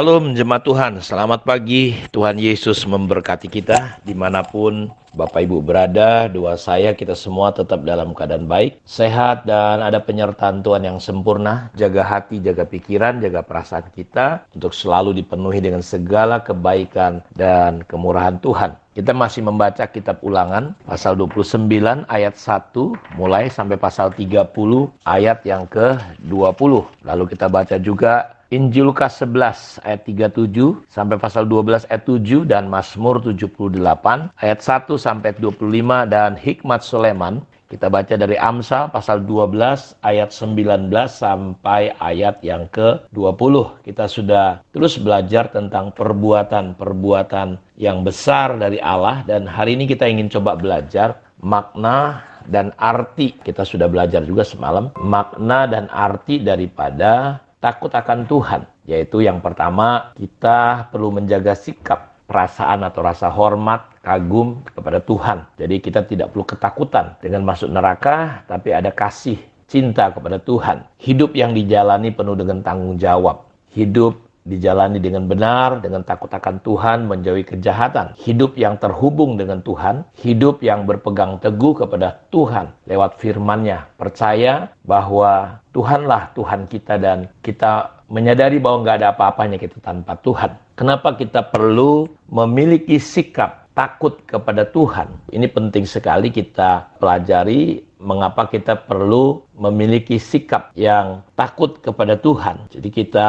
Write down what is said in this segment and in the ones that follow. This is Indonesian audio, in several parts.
Shalom jemaat Tuhan, selamat pagi. Tuhan Yesus memberkati kita dimanapun Bapak Ibu berada. Doa saya kita semua tetap dalam keadaan baik, sehat, dan ada penyertaan Tuhan yang sempurna. Jaga hati, jaga pikiran, jaga perasaan kita untuk selalu dipenuhi dengan segala kebaikan dan kemurahan Tuhan. Kita masih membaca kitab Ulangan pasal 29 ayat 1 mulai sampai pasal 30 ayat yang ke-20. Lalu kita baca juga Injil Lukas 11 ayat 37 sampai pasal 12 ayat 7 dan Mazmur 78 ayat 1 sampai 25 dan Hikmat Soleman. Kita baca dari Amsal pasal 12 ayat 19 sampai ayat yang ke-20. Kita sudah terus belajar tentang perbuatan-perbuatan yang besar dari Allah, dan hari ini kita ingin coba belajar makna dan arti. Kita sudah belajar juga semalam makna dan arti daripada takut akan Tuhan, yaitu yang pertama, kita perlu menjaga sikap, perasaan atau rasa hormat, kagum kepada Tuhan. Jadi kita tidak perlu ketakutan dengan masuk neraka, tapi ada kasih, cinta kepada Tuhan. Hidup yang dijalani penuh dengan tanggung jawab. Hidup dijalani dengan benar, dengan takut akan Tuhan, menjauhi kejahatan. Hidup yang terhubung dengan Tuhan, hidup yang berpegang teguh kepada Tuhan lewat firman-Nya. Percaya bahwa Tuhanlah Tuhan kita dan kita menyadari bahwa nggak ada apa-apanya kita tanpa Tuhan. Kenapa kita perlu memiliki sikap takut kepada Tuhan? Ini penting sekali kita pelajari mengapa kita perlu memiliki sikap yang takut kepada Tuhan. Jadi kita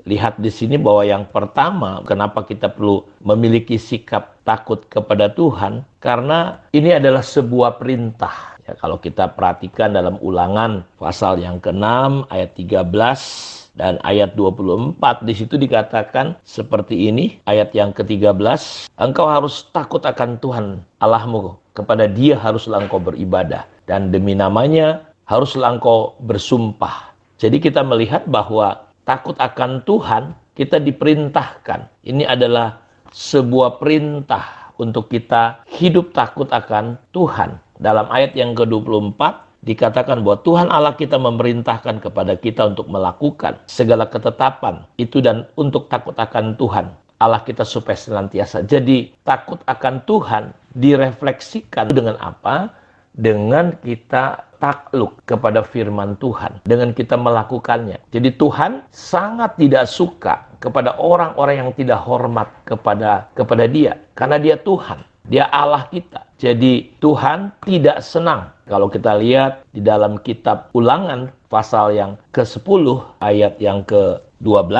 lihat di sini bahwa yang pertama, kenapa kita perlu memiliki sikap takut kepada Tuhan? Karena ini adalah sebuah perintah. Ya, kalau kita perhatikan dalam Ulangan pasal yang ke-6 ayat 13 dan ayat 24, di situ dikatakan seperti ini, ayat yang ke-13, engkau harus takut akan Tuhan Allahmu, kepada Dia haruslah engkau beribadah, dan demi namanya haruslah engkau bersumpah. Jadi kita melihat bahwa takut akan Tuhan, kita diperintahkan. Ini adalah sebuah perintah untuk kita hidup takut akan Tuhan. Dalam ayat yang ke-24 dikatakan bahwa Tuhan Allah kita memerintahkan kepada kita untuk melakukan segala ketetapan itu dan untuk takut akan Tuhan Allah kita supaya senantiasa. Jadi takut akan Tuhan direfleksikan dengan apa? Dengan kita takluk kepada firman Tuhan, dengan kita melakukannya. Jadi Tuhan sangat tidak suka kepada orang-orang yang tidak hormat kepada Dia, karena Dia Tuhan, Dia Allah kita. Jadi Tuhan tidak senang. Kalau kita lihat di dalam kitab Ulangan pasal yang ke-10 ayat yang ke-12,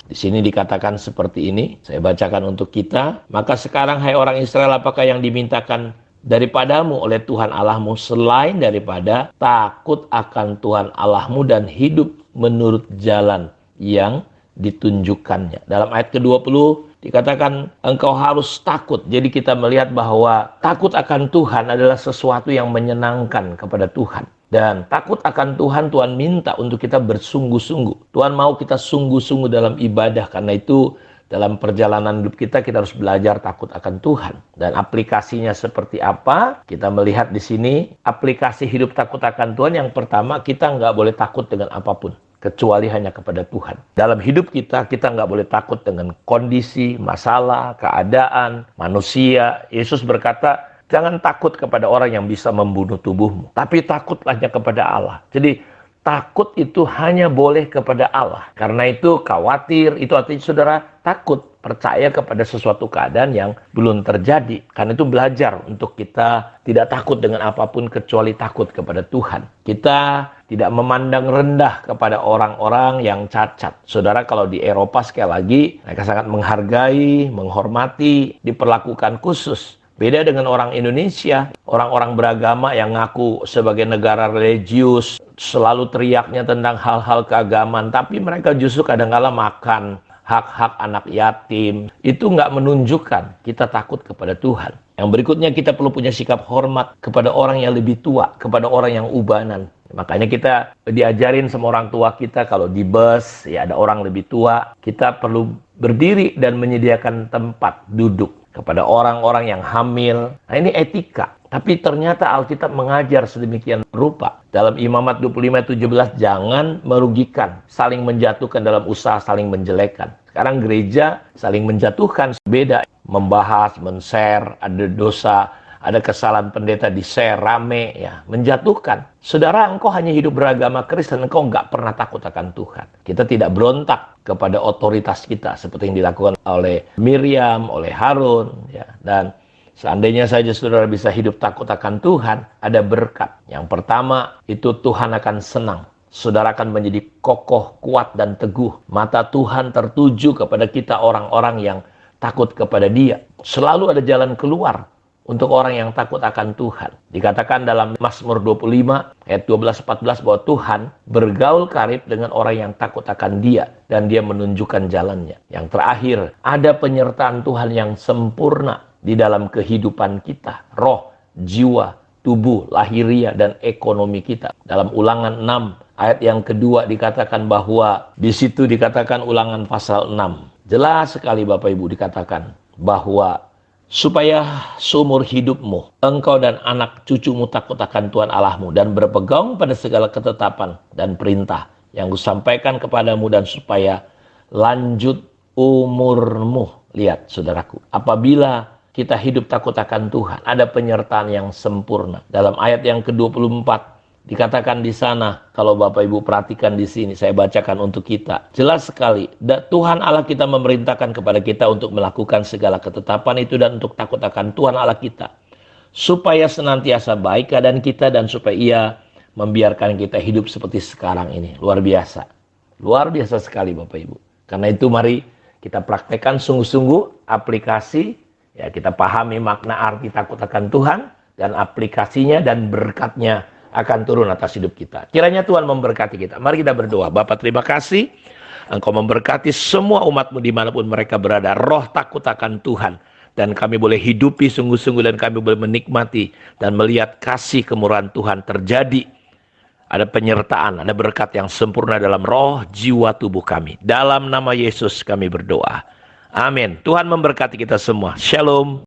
di sini dikatakan seperti ini. Saya bacakan untuk kita. Maka sekarang hai orang Israel, apakah yang dimintakan daripadamu oleh Tuhan Allahmu selain daripada takut akan Tuhan Allahmu dan hidup menurut jalan yang ditunjukkannya. Dalam ayat ke-20 dikatakan engkau harus takut. Jadi kita melihat bahwa takut akan Tuhan adalah sesuatu yang menyenangkan kepada Tuhan. Dan takut akan Tuhan, Tuhan minta untuk kita bersungguh-sungguh. Tuhan mau kita sungguh-sungguh dalam ibadah. Karena itu dalam perjalanan hidup kita harus belajar takut akan Tuhan. Dan aplikasinya seperti apa? Kita melihat di sini aplikasi hidup takut akan Tuhan. Yang pertama, kita nggak boleh takut dengan apapun, kecuali hanya kepada Tuhan. Dalam hidup kita nggak boleh takut dengan kondisi, masalah, keadaan, manusia. Yesus berkata, jangan takut kepada orang yang bisa membunuh tubuhmu, tapi takutlah hanya kepada Allah. Jadi takut itu hanya boleh kepada Allah. Karena itu khawatir, itu artinya saudara takut, percaya kepada sesuatu keadaan yang belum terjadi. Karena itu belajar untuk kita tidak takut dengan apapun kecuali takut kepada Tuhan. Kita tidak memandang rendah kepada orang-orang yang cacat. Saudara, kalau di Eropa sekali lagi, mereka sangat menghargai, menghormati, diperlakukan khusus. Beda dengan orang Indonesia, orang-orang beragama yang ngaku sebagai negara religius, selalu teriaknya tentang hal-hal keagamaan, tapi mereka justru kadang-kala makan hak-hak anak yatim. Itu nggak menunjukkan kita takut kepada Tuhan. Yang berikutnya, kita perlu punya sikap hormat kepada orang yang lebih tua, kepada orang yang ubanan. Makanya kita diajarin sama orang tua kita, kalau di bus ya ada orang lebih tua, kita perlu berdiri dan menyediakan tempat duduk kepada orang-orang yang hamil. Nah, ini etika. Tapi ternyata Alkitab mengajar sedemikian rupa. Dalam Imamat 25:17, jangan merugikan, saling menjatuhkan dalam usaha saling menjelekkan. Sekarang gereja saling menjatuhkan, beda, membahas, men-share, ada dosa, ada kesalahan pendeta di-share, rame, ya, menjatuhkan. Saudara, engkau hanya hidup beragama Kristen, engkau nggak pernah takut akan Tuhan. Kita tidak berontak kepada otoritas kita, seperti yang dilakukan oleh Miriam, oleh Harun, ya. Dan seandainya saja saudara bisa hidup takut akan Tuhan, ada berkat. Yang pertama, itu Tuhan akan senang. Saudara akan menjadi kokoh, kuat, dan teguh. Mata Tuhan tertuju kepada kita, orang-orang yang takut kepada Dia. Selalu ada jalan keluar untuk orang yang takut akan Tuhan. Dikatakan dalam Mazmur 25 ayat 12-14 bahwa Tuhan bergaul karib dengan orang yang takut akan Dia dan Dia menunjukkan jalannya. Yang terakhir, ada penyertaan Tuhan yang sempurna di dalam kehidupan kita, roh, jiwa, tubuh, lahiria, dan ekonomi kita. Dalam Ulangan 6 ayat yang kedua dikatakan bahwa di situ dikatakan, Ulangan pasal 6. Jelas sekali Bapak Ibu dikatakan bahwa supaya seumur hidupmu, engkau dan anak cucumu takut akan Tuhan Allahmu dan berpegang pada segala ketetapan dan perintah yang kusampaikan kepadamu, dan supaya lanjut umurmu. Lihat saudaraku, apabila kita hidup takut akan Tuhan, ada penyertaan yang sempurna. Dalam ayat yang ke-24 dikatakan di sana, kalau Bapak Ibu perhatikan di sini, saya bacakan untuk kita. Jelas sekali, Tuhan Allah kita memerintahkan kepada kita untuk melakukan segala ketetapan itu dan untuk takut akan Tuhan Allah kita, supaya senantiasa baik keadaan kita dan supaya Ia membiarkan kita hidup seperti sekarang ini. Luar biasa. Luar biasa sekali Bapak Ibu. Karena itu mari kita praktekkan sungguh-sungguh aplikasi, ya, kita pahami makna arti takut akan Tuhan dan aplikasinya, dan berkatnya akan turun atas hidup kita. Kiranya Tuhan memberkati kita. Mari kita berdoa. Bapa, terima kasih. Engkau memberkati semua umat-Mu dimanapun mereka berada. Roh takut akan Tuhan. Dan kami boleh hidupi sungguh-sungguh, dan kami boleh menikmati dan melihat kasih kemurahan Tuhan terjadi. Ada penyertaan, ada berkat yang sempurna dalam roh, jiwa, tubuh kami. Dalam nama Yesus kami berdoa. Amin. Tuhan memberkati kita semua. Shalom.